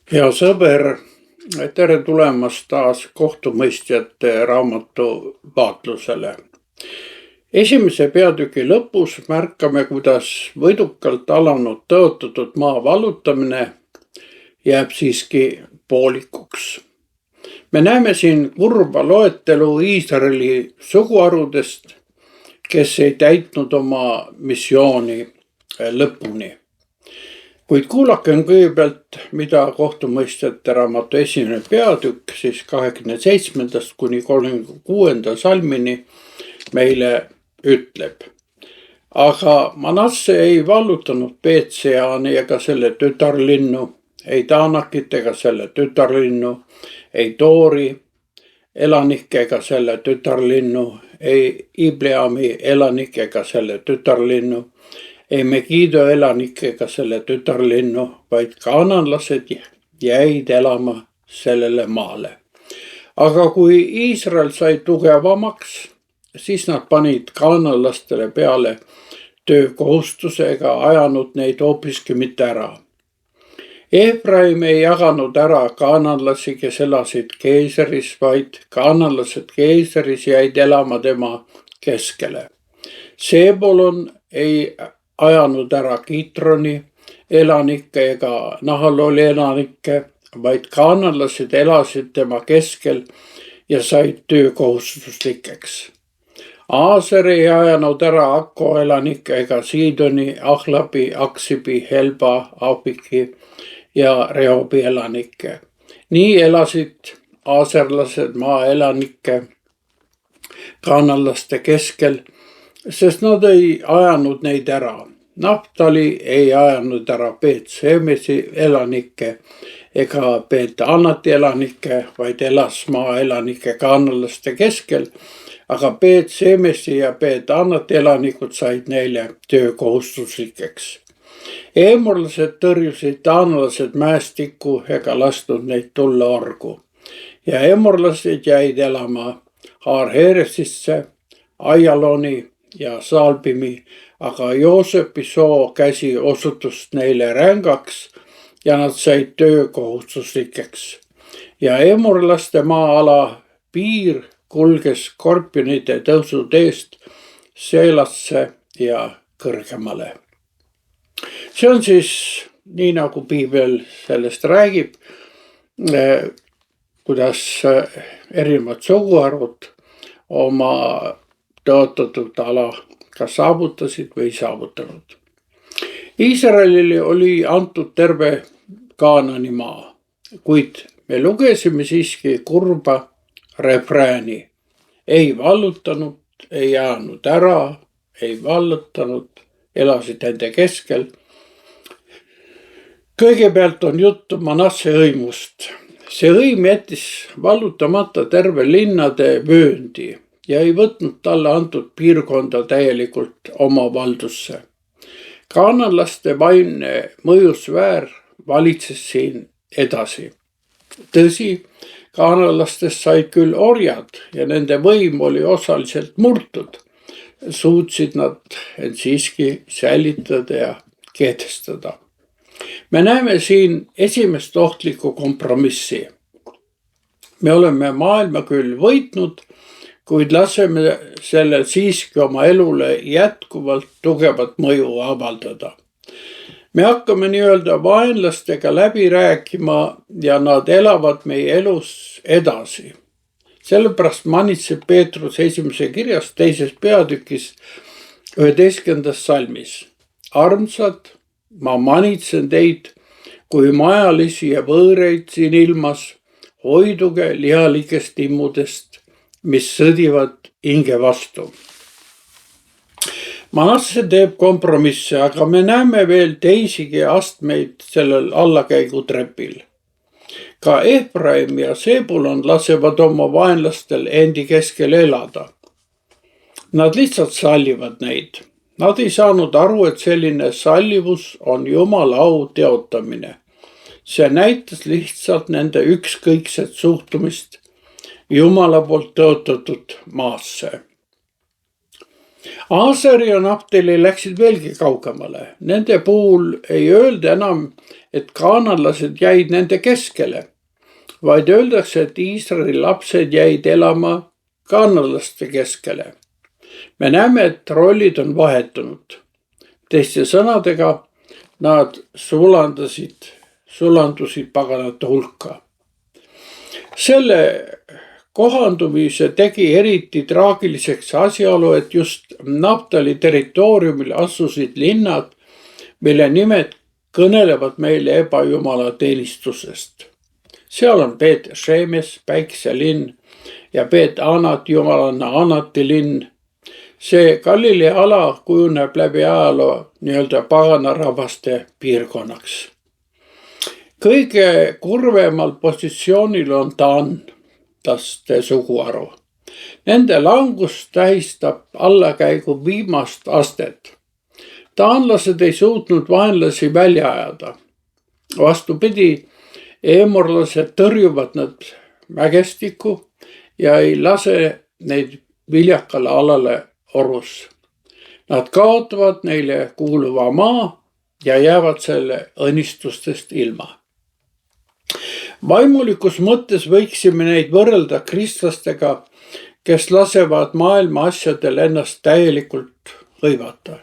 Hea sõber, tere tulemast taas kohtumõistjate raamatu vaatlusele. Esimese peatüki lõpus märkame, kuidas võidukalt alanud tõotatud maa vallutamine jääb siiski poolikuks. Me näeme siin kurba loetelu Iisraeli suguharudest, kes ei täitnud oma missiooni lõpuni. Kuid kuulakem kõigepealt, mida kohtumõistjate raamatu esimene peatükk siis 27. kuni 36. salmini meile ütleb. Aga Manasse ei vallutanud Beetseani ega selle tütarlinnu, ei Taanakit ega selle tütarlinnu, ei Toori elanikke ega selle tütarlinnu, ei Ibleami elanikke ega selle tütarlinnu, ei Megido elanikega selle tütarlinnu, vaid kaananlased jäid elama sellele maale. Aga kui Iisrael sai tugevamaks, siis nad panid kaananlastele peale töökohustuse ega ajanud neid hoopiski mitte ära. Efraim ei jaganud ära kaananlasi, kes elasid Geeseris, vaid kaananlased Geeseris jäid elama tema keskele. Seebulon ei ajanud ära Kitroni elanikke ega Nahaloli elanikke, vaid kaananlased elasid tema keskel ja said töökohustuslikeks. Aaser ei ajanud ära Akko elanikke ega Siidoni, Ahlabi, Aksibi, Helba, Afiki ja Rehobi elanikke. Nii elasid aaserlased maaelanike kaananlaste keskel, sest nad ei ajanud neid ära. Naftali ei ajanud ära Beet-Semesi elanikke ega Beet-Anati elanikke, vaid elas maaelanike kaananlaste keskel, aga Beet-Semesi ja Beet-Anati elanikud said neile töökohustuslikeks. Eemorlased tõrjusid taanlased mäestikku ega lasknud neid tulla orgu. Ja eemorlased jäid elama Har-Heresisse, Aialoni ja Saalbimi, aga Joosepi soo käsi osutus neile rängaks ja nad said töökohustuslikeks. Ja eemorlaste maa-ala piir kulges Skorpionide tõusuteest Seelasse ja kõrgemale. See on siis nii, nagu piibel sellest räägib, kuidas erinevad suguharud oma tõotatud ala kas saavutasid või ei saavutanud. Iisraelile oli antud terve Kaanani maa, kuid me lugesime siiski kurba refrääni. Ei vallutanud, ei jäänud ära, ei vallutanud, elasid nende keskel. Kõigepealt on juttu Manasse hõimust. See hõim jättis vallutamata terve linnade vööndi ja ei võtnud talle antud piirkonda täielikult oma valdusse. Kaananlaste vaimne mõjusfäär valitses siin edasi. Tõsi, kaananlastest said küll orjad ja nende võim oli osaliselt murtud. Suutsid nad end siiski säilitada ja kehtestada. Me näeme siin esimest ohtlikku kompromissi. Me oleme maailma küll võitnud, kuid laseme sellel siiski oma elule jätkuvalt tugevat mõju avaldada. Me hakkame nii-öelda vaenlastega läbi rääkima ja nad elavad meie elus edasi. Sellepärast manitseb Peetrus esimese kirjas 2. peatükis 11. salmis. Armsad, ma manitsen teid kui majalisi ja võõreid siin ilmas, hoiduge lihalikest immudest, mis sõdivad hinge vastu. Manasse teeb kompromisse, aga me näeme veel teisigi astmeid sellel allakäigutrepil. Ka Efraim ja Seebulon lasevad oma vaenlastel endi keskel elada. Nad lihtsalt sallivad neid. Nad ei saanud aru, et selline sallivus on Jumala au teotamine. See näitas lihtsalt nende ükskõikset suhtumist Jumala poolt tõotatud maasse. Aaseri ja Naftali läksid veelgi kaugemale. Nende puhul ei öelda enam, et kaananlased jäid nende keskele, vaid öeldakse, et Iisraeli lapsed jäid elama kaananlaste keskele. Me näeme, et rollid on vahetunud. Teiste sõnadega, nad sulandusid paganate hulka. Selle kohandumise tegi eriti traagiliseks asjaolu, et just Naftali territooriumil asusid linnad, mille nimed kõnelevad meile ebajumala teenistusest. Seal on Beet Shemes, päikselinn, ja Beet Anat, jumalanna Anati linn. See Galilea ala kujuneb läbi ajaloo nii-öelda paganarahvaste piirkonnaks. Kõige kurvemal positsioonil on taanlaste suguharu. Nende langus tähistab allakäigu viimast astet. Taanlased ei suutnud vaenlasi välja ajada. Vastupidi, eemorlased tõrjuvad nad mägestikku ja ei lase neid viljakale alale orus. Nad kaotavad neile kuuluva maa ja jäävad selle õnnistustest ilma. Vaimulikus mõttes võiksime neid võrrelda kristlastega, kes lasevad maailma asjadel ennast täielikult hõivata.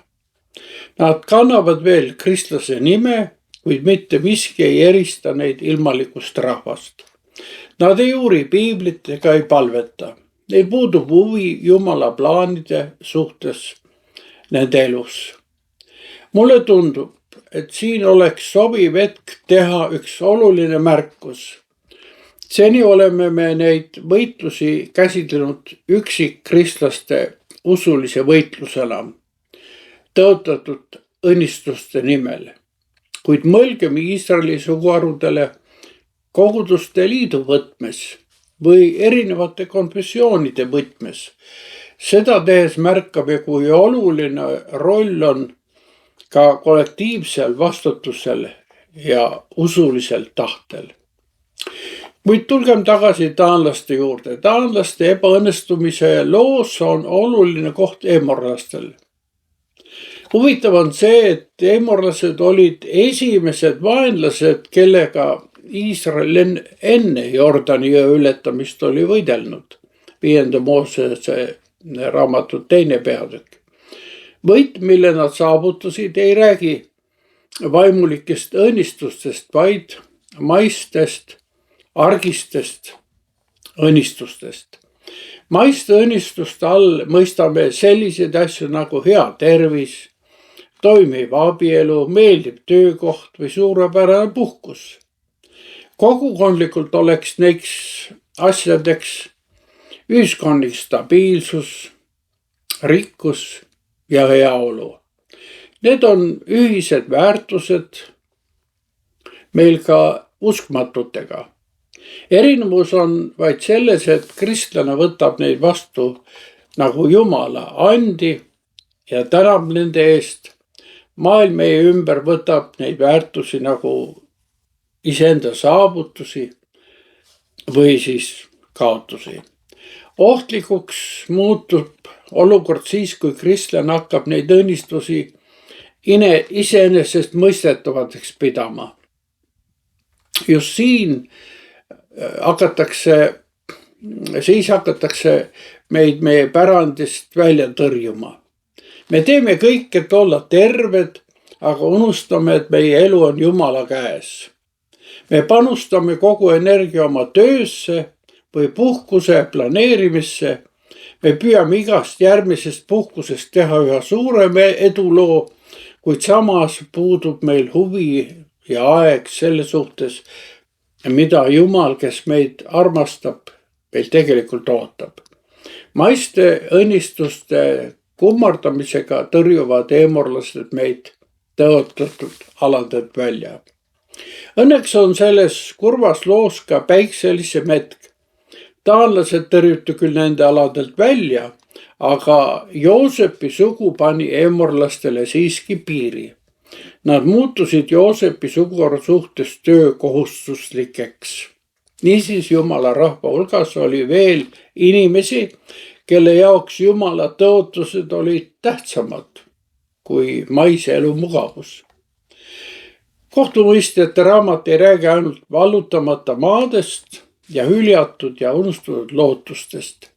Nad kannavad veel kristlase nime, kuid mitte miski ei erista neid ilmalikust rahvast. Nad ei uuri piiblit ega ei palveta. Neil puudub huvi Jumala plaanide suhtes nende elus. Mulle tundub, et siin oleks sobiv hetk teha üks oluline märkus. Seni oleme me neid võitlusi käsitlenud üksikkristlaste usulise võitlusena, tõotatud õnnistuste nimel. Kuid mõelgem Iisraeli suguharudele koguduste liidu võtmes või erinevate konfessioonide võtmes. Seda tehes märkame, kui oluline roll on ka kollektiivsel vastutusel ja usulisel tahtel. Kuid tulgem tagasi taanlaste juurde. Taanlaste ebaõnnestumise loos on oluline koht eemorlastel. Huvitav on see, et eemorlased olid esimesed vaenlased, kellega Iisrael enne Jordani jõe ületamist oli võidelnud. 5. Moosese raamatu 2. peatükk. Võit, mille nad saavutasid, ei räägi vaimulikest õnnistustest, vaid maistest, argistest õnnistustest. Maiste õnnistuste all mõistame selliseid asju nagu hea tervis, toimiv abielu, meeldiv töökoht või suurepärane puhkus. Kogukondlikult oleks neiks asjadeks ühiskondlik stabiilsus, rikkus ja heaolu. Need on ühised väärtused meil ka uskmatutega. Erinevus on vaid selles, et kristlane võtab neid vastu nagu Jumala andi ja tänab nende eest. Maailm meie ümber võtab neid väärtusi nagu iseenda saavutusi või siis kaotusi. Ohtlikuks muutub olukord siis, kui kristlane hakkab neid õnnistusi iseenesest mõistetavaks pidama. Just siis hakatakse meid meie pärandist välja tõrjuma. Me teeme kõik, et olla terved, aga unustame, et meie elu on Jumala käes. Me panustame kogu energia oma töösse või puhkuse planeerimisse. Me püüame igast järgmisest puhkusest teha üha suurema eduloo, kuid samas puudub meil huvi ja aeg selle suhtes, mida Jumal, kes meid armastab, meil tegelikult ootab. Maiste õnnistuste kummardamisega tõrjuvad eemorlased meid tõotatud aladelt välja. Õnneks on selles kurvas loos ka päikselisem hetk. Taanlased tõrjuti küll nende aladelt välja, aga Joosepi sugu pani eemorlastele siiski piiri. Nad muutusid Joosepi suguharu suhtes töökohustuslikeks. Niisiis Jumala rahva hulgas oli veel inimesi, kelle jaoks Jumala tõotused olid tähtsamad kui maise elu mugavus. Kohtumõistjate raamat ei räägi ainult vallutamata maadest ja hüljatud ja unustatud lootustest.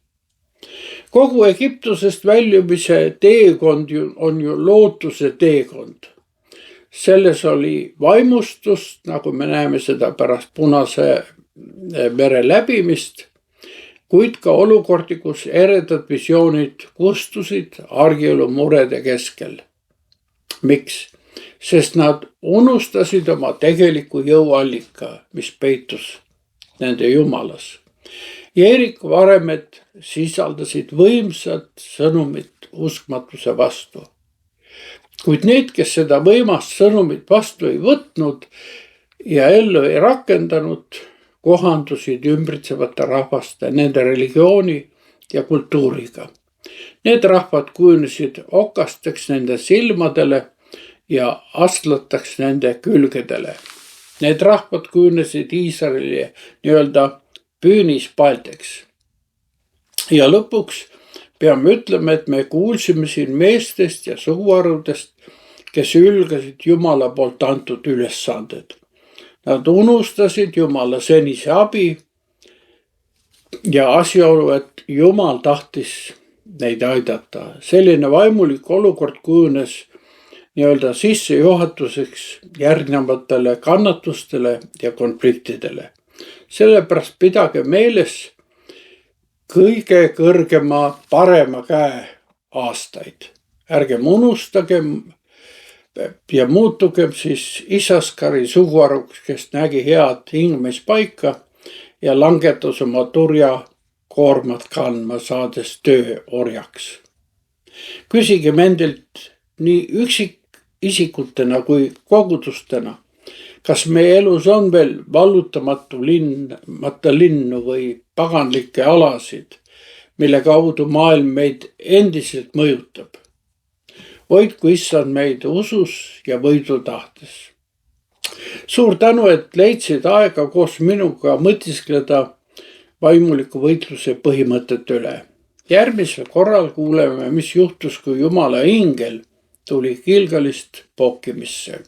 Kogu Egiptusest väljumise teekond on ju lootuse teekond. Selles oli vaimustust, nagu me näeme seda pärast Punase mere läbimist, kuid ka olukordi, kus eredad visioonid kustusid argielu murede keskel. Miks? Sest nad unustasid oma tegeliku jõuallika, mis peitus nende jumalas. Jeeriku varemed sisaldasid võimsat sõnumit uskmatuse vastu. Kuid need, kes seda võimast sõnumit vastu ei võtnud ja ellu ei rakendanud, kohandusid ümbritsevate rahvaste, nende religiooni ja kultuuriga. Need rahvad kujunesid okasteks nende silmadele ja astlataks nende külgedele. Need rahvad kujunesid Iisraeli nii-öelda püünispaelteks. Ja lõpuks peame ütlema, et me kuulsime siin meestest ja suguharudest, kes ülgasid Jumala poolt antud ülesanded. Nad unustasid Jumala senise abi ja asjaolu, et Jumal tahtis neid aidata. Selline vaimulik olukord kujunes nii-öelda sissejuhatuseks järgnevatele kannatustele ja konfliktidele. Sellepärast pidage meeles kõige kõrgema parema käe aastaid. Ärgem unustagem ja muutugem siis Isaskari suguharuks, kes nägi head hingamispaika ja langetas oma turja koormat kandma, saades tööorjaks. Küsigem endilt nii üksikisikutena kui kogudustena, kas meie elus on veel vallutamata linnu või paganlikke alasid, mille kaudu maailm meid endiselt mõjutab. Hoidku Issand meid usus ja võidu tahtes. Suur tänu, et leidsid aega koos minuga mõtiskleda vaimuliku võitluse põhimõtete üle. Järgmisel korral kuuleme, mis juhtus, kui Jumala ingel tuli Gilgalist pookimisse.